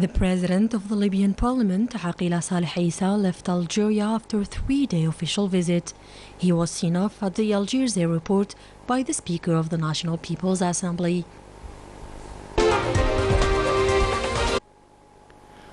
The president of the Libyan parliament, Aqila Saleh Issa, left Algeria after a 3-day official visit. He was seen off at the Algiers airport by the Speaker of the National People's Assembly.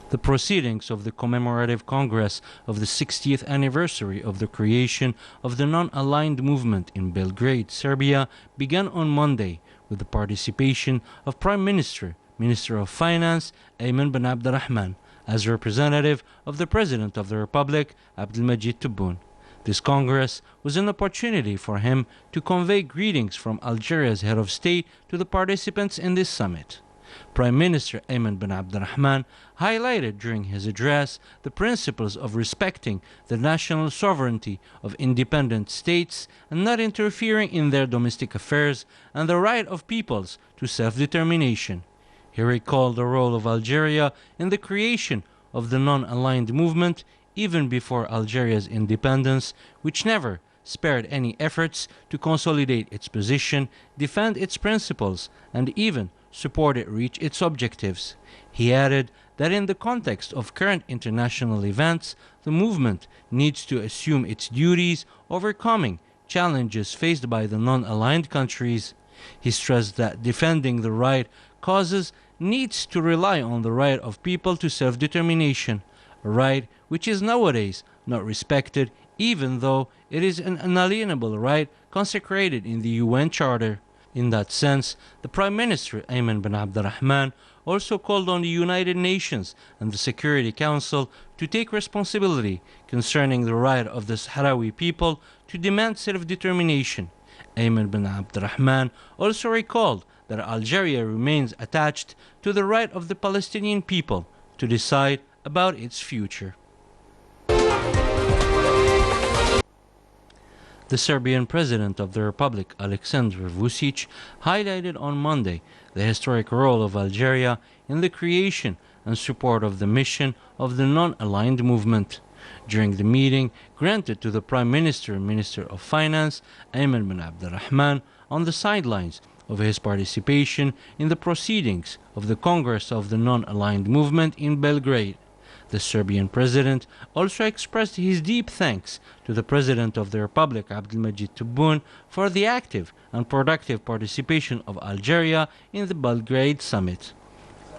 The proceedings of the commemorative Congress of the 60th anniversary of the creation of the non-aligned movement in Belgrade, Serbia, began on Monday with the participation of Prime Minister, Minister of Finance, Ayman bin Abdurrahman, as representative of the President of the Republic, Abdelmajid Tebboune. This Congress was an opportunity for him to convey greetings from Algeria's head of state to the participants in this summit. Prime Minister Ayman bin Abdurrahman highlighted during his address the principles of respecting the national sovereignty of independent states and not interfering in their domestic affairs, and the right of peoples to self-determination. He recalled the role of Algeria in the creation of the non-aligned movement even before Algeria's independence, which never spared any efforts to consolidate its position, defend its principles, and even support it reach its objectives. He added that in the context of current international events, the movement needs to assume its duties, overcoming challenges faced by the non-aligned countries. He stressed that defending the right causes needs to rely on the right of people to self-determination, a right which is nowadays not respected, even though it is an unalienable right consecrated in the UN Charter. In that sense, the Prime Minister, Ayman bin Abdurrahman, also called on the United Nations and the Security Council to take responsibility concerning the right of the Sahrawi people to demand self-determination. Ayman bin Abdurrahman also recalled that Algeria remains attached to the right of the Palestinian people to decide about its future. The Serbian President of the Republic, Aleksandar Vučić, highlighted on Monday the historic role of Algeria in the creation and support of the mission of the non-aligned movement. During the meeting granted to the Prime Minister and Minister of Finance, Ayman bin Abdurrahman, on the sidelines of his participation in the proceedings of the Congress of the Non-Aligned Movement in Belgrade. The Serbian president also expressed his deep thanks to the President of the Republic, Abdelmajid Tebboune, for the active and productive participation of Algeria in the Belgrade summit.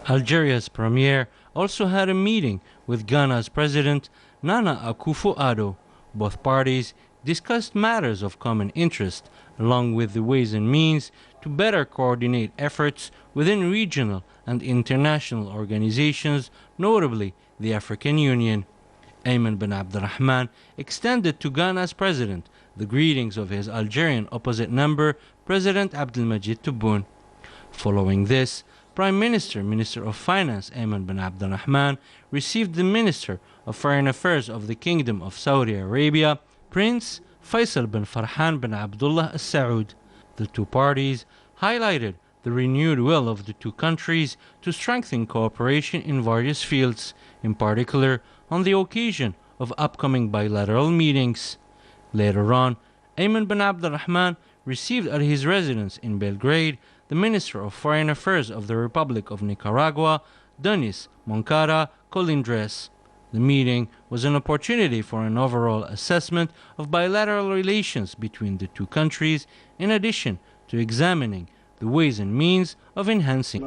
Algeria's premier also had a meeting with Ghana's President, Nana Akufo-Addo. Both parties discussed matters of common interest, along with the ways and means to better coordinate efforts within regional and international organizations, notably the African Union. Ayman bin Abdurrahman extended to Ghana's president the greetings of his Algerian opposite number, President Abdelmajid Tebboune. Following this, Prime Minister, Minister of Finance Ayman bin Abdurrahman received the Minister of Foreign Affairs of the Kingdom of Saudi Arabia, Prince Faisal bin Farhan bin Abdullah Al Saud. The two parties highlighted the renewed will of the two countries to strengthen cooperation in various fields, in particular on the occasion of upcoming bilateral meetings. Later on, Ayman bin Abdurrahman received at his residence in Belgrade the Minister of Foreign Affairs of the Republic of Nicaragua, Denis Moncada Colindres. The meeting was an opportunity for an overall assessment of bilateral relations between the two countries, in addition to examining the ways and means of enhancing.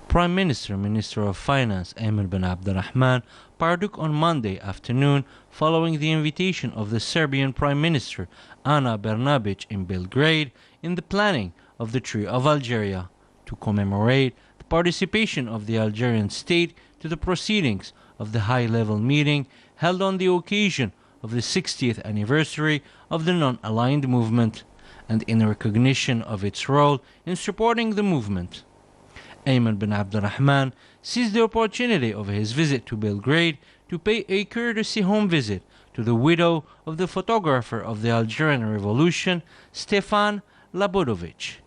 Prime Minister, Minister of Finance Ayman bin Abdurrahman partook on Monday afternoon following the invitation of the Serbian Prime Minister Ana Brnabić in Belgrade in the planning of the Tree of Algeria to commemorate the participation of the Algerian state to the proceedings of the high-level meeting held on the occasion of the 60th anniversary of the non-aligned movement, and in recognition of its role in supporting the movement. Ayman bin Abdurrahman seized the opportunity of his visit to Belgrade to pay a courtesy home visit to the widow of the photographer of the Algerian Revolution, Stefan Labodovic.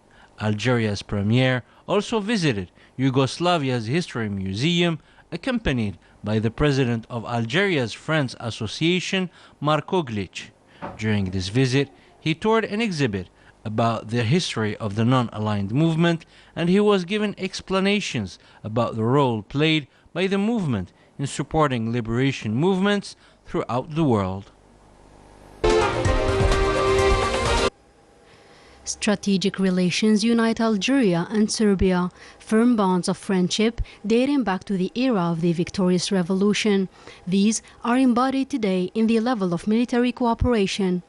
Algeria's premier also visited Yugoslavia's History Museum, accompanied by the president of Algeria's Friends Association, Marko Glic. During this visit, he toured an exhibit about the history of the non-aligned movement, and he was given explanations about the role played by the movement in supporting liberation movements throughout the world. Strategic relations unite Algeria and Serbia, firm bonds of friendship dating back to the era of the victorious revolution. These are embodied today in the level of military cooperation.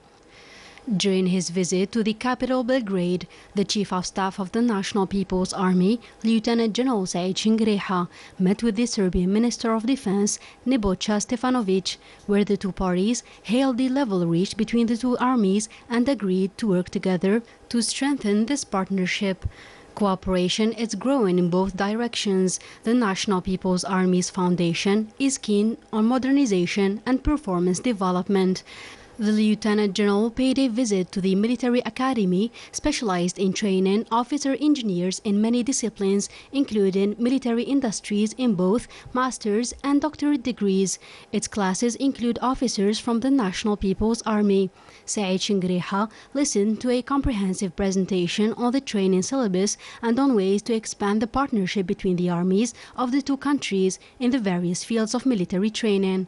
During his visit to the capital Belgrade, the Chief of Staff of the National People's Army, Lieutenant General Said Shingreha, met with the Serbian Minister of Defense, Nebojša Stefanović, where the two parties hailed the level reached between the two armies and agreed to work together to strengthen this partnership. Cooperation is growing in both directions. The National People's Army's foundation is keen on modernization and performance development. The Lieutenant General paid a visit to the military academy specialized in training officer engineers in many disciplines, including military industries in both master's and doctorate degrees. Its classes include officers from the National People's Army. Said Shingreha listened to a comprehensive presentation on the training syllabus and on ways to expand the partnership between the armies of the two countries in the various fields of military training.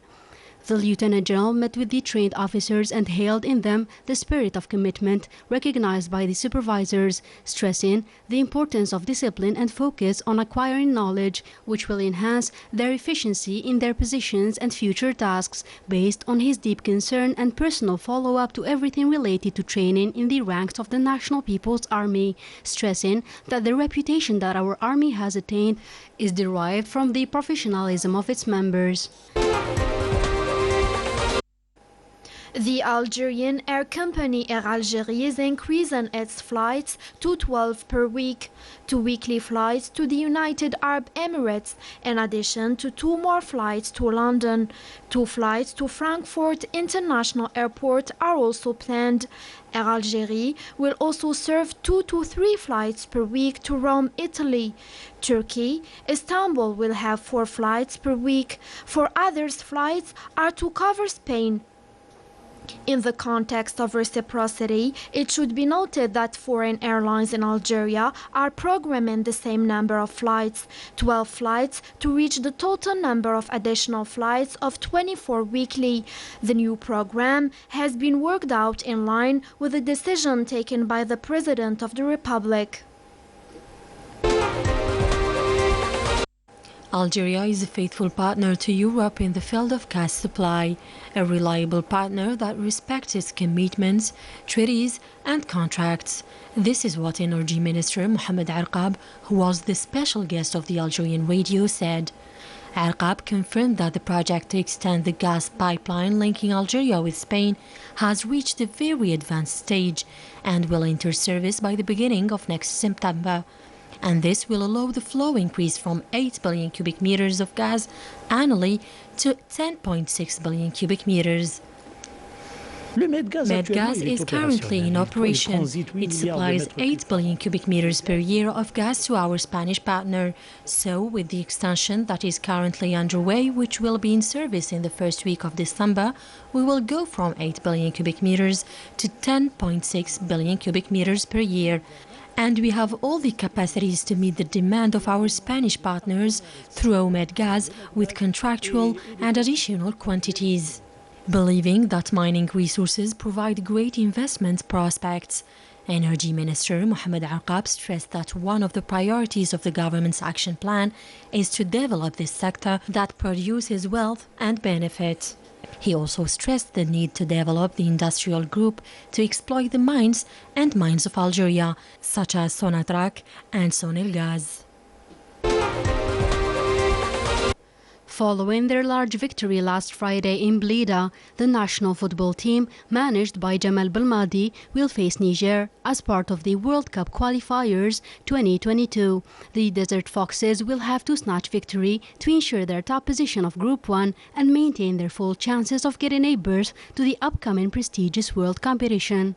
The Lieutenant General met with the trained officers and hailed in them the spirit of commitment recognized by the supervisors, stressing the importance of discipline and focus on acquiring knowledge, which will enhance their efficiency in their positions and future tasks, based on his deep concern and personal follow-up to everything related to training in the ranks of the National People's Army, stressing that the reputation that our army has attained is derived from the professionalism of its members. The Algerian air company Air Algérie is increasing its flights to 12 per week, 2 weekly flights to the United Arab Emirates, in addition to 2 more flights to London. 2 flights to Frankfurt International Airport are also planned. Air Algérie will also serve 2 to 3 flights per week to Rome, Italy. Turkey, Istanbul will have 4 flights per week. 4 others flights are to cover Spain. In the context of reciprocity, it should be noted that foreign airlines in Algeria are programming the same number of flights, 12 flights, to reach the total number of additional flights of 24 weekly. The new program has been worked out in line with the decision taken by the President of the Republic. Algeria is a faithful partner to Europe in the field of gas supply, a reliable partner that respects its commitments, treaties and contracts. This is what Energy Minister Mohamed Arqab, who was the special guest of the Algerian radio, said. Arqab confirmed that the project to extend the gas pipeline linking Algeria with Spain has reached a very advanced stage and will enter service by the beginning of next September. And this will allow the flow increase from 8 billion cubic meters of gas annually to 10.6 billion cubic meters. Medgas is currently in operation. It supplies 8 billion cubic meters per year of gas to our Spanish partner. So, with the extension that is currently underway, which will be in service in the first week of December, we will go from 8 billion cubic meters to 10.6 billion cubic meters per year. And we have all the capacities to meet the demand of our Spanish partners through Medgas with contractual and additional quantities. Believing that mining resources provide great investment prospects, Energy Minister Mohamed Arqab stressed that one of the priorities of the government's action plan is to develop this sector that produces wealth and benefit. He also stressed the need to develop the industrial group to exploit the mines of Algeria, such as Sonatrach and Sonelgaz. Following their large victory last Friday in Blida, the national football team, managed by Jamal Belmadi, will face Niger as part of the World Cup qualifiers 2022. The Desert Foxes will have to snatch victory to ensure their top position of Group 1 and maintain their full chances of getting a berth to the upcoming prestigious world competition.